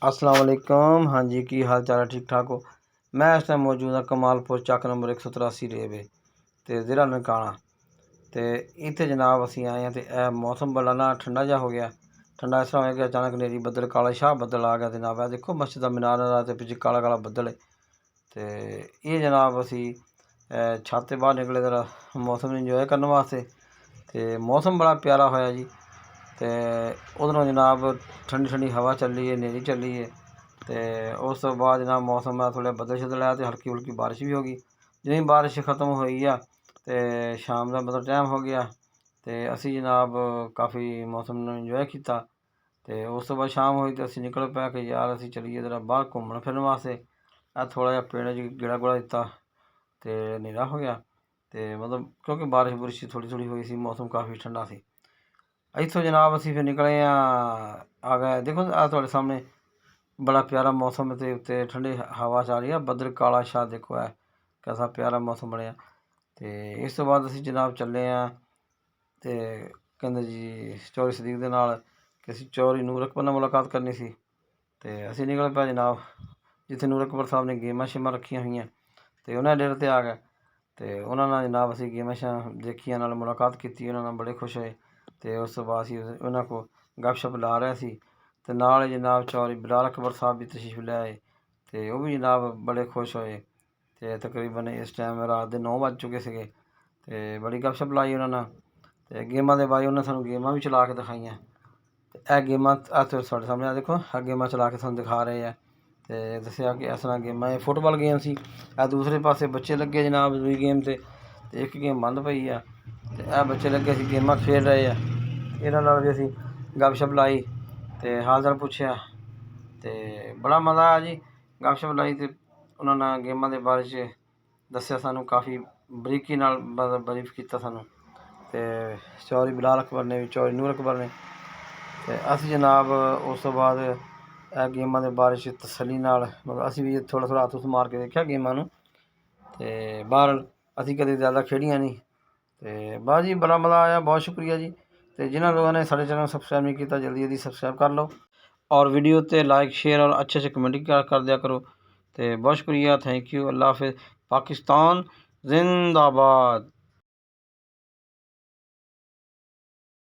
अस्सलाम वालेकुम। हाँ जी, की हाल चाल है? ठीक ठाक हो? मैं इस टाइम मौजूद हाँ कमालपुर चक नंबर 183 रेवे ते ज़िला ननकाना। तो इत्थे जनाब असी आए हैं तो यह मौसम बड़ा ना ठंडा जा हो गया। ठंडा इस तरह हो गया अचानक नेरी बदल काला शाह बदल आ गया जनाब। है देखो मस्जिद का मीनार नज़र ते पिछे काला काला बदल है। तो ये जनाब असी छत ते बाहर निकले जरा मौसम इंजॉय करने वास्ते। तो मौसम बड़ा प्यारा होया जी। तो उधरों जनाब ठंडी ठंडी हवा चली है, नेरी चली है। तो उस तो बाद जनाब मौसम है थोड़ा बदल शदल आया तो हल्की हुल्की बारिश भी हो गई। जिवें बारिश खत्म हुई आ तो शाम का मतलब टाइम हो गया। तो असी जनाब काफ़ी मौसम ने इंजॉय किया। तो उस तो बाद शाम हुई तो असी निकल पे कि यार असी चलीए जरा बाहर घूमन फिरन वास्ते। थोड़ा जिहा पेड़ च गेड़ा गुड़ा दिता तो न्हेरा हो गया। तो मतलब क्योंकि बारिश बुरिश थोड़ी थोड़ी हुई सी, मौसम काफ़ी ठंडा सी। इत्थों जनाब असी फिर निकले आ गए देखो थोड़े सामने बड़ा प्यारा मौसम है। उत्ते ठंडी हवा चल रही है, बदल काला शाह देखो है कैसा प्यारा मौसम बनया। तो इस तो बाद असी जनाब चले तो कहते जी चौधरी सदीक दे नाल कि असी चौधरी नूर अकबर नाल मुलाकात करनी सी। तो असी निकल पे जनाब जिथे नूर अकबर साहब ने गेमां शेमां रखियां हुई तो उन्होंने डेरे ते आ गए। तो उन्होंने जनाब असी गेमां शां देखियां नाल मुलाकात की, उन्होंने बड़े खुश होए। तो उस तो बाद असी उन्होंने को गपशप ला रहे सी। तो नाल जनाब चौधरी बिलाल अकबर साहब भी तशरीफ ले आए। तो वह भी जनाब बड़े खुश होए। तो तकरीबन इस टाइम रात के 9 बज चुके थे। तो बड़ी गपशप लाई उन्होंने। तो गेमां के बारे उन्होंने सानू गेमां भी चला के दिखाइयां। तो यह गेमां तुहाडे सामने देखो यह गेमां चला के सानू दिखा रहे हैं। तो दस्सिया कि इस तरह गेमां फुटबॉल गेम सी। दूसरे पासे बच्चे लगे जनाब दूई गेम ते एक गेम बंद पई है। तो यह बच्चे लगे सी गेमां खेल रहे हैं। इन्हां नाल भी असी गपशप लाई तो हाल चाल पुछया। तो बड़ा मज़ा आया जी गपशप लाई। तो उन्होंने गेमां के बारे च दस्सिया सानू काफ़ी बरीकी नाल ब्रीफ किया सानू। तो चौधरी बिलाल अकबर ने भी चौधरी नूर अकबर ने। तो असी जनाब उस तो बाद गेमां के बारे च तसल्ली नाल मतलब असी भी थोड़ा थोड़ा हत्थ हुत्थ मार के देखिया गेमां नूं। तो बहरहाल असी कदे ज़्यादा खेड़ियां नहीं। तो बस जी बड़ा मज़ा आया, बहुत शुक्रिया जी। तो जिन्होंने लोगों ने साढ़े चैनल सबसक्राइब नहीं किया जल्दी जल्दी सबसक्राइब कर लो और वीडियो ते लाइक शेयर और अच्छे अच्छे कमेंट कर दिया करो। तो बहुत शुक्रिया, थैंक यू, अल्लाह हाफिज़। पाकिस्तान जिंदाबाद।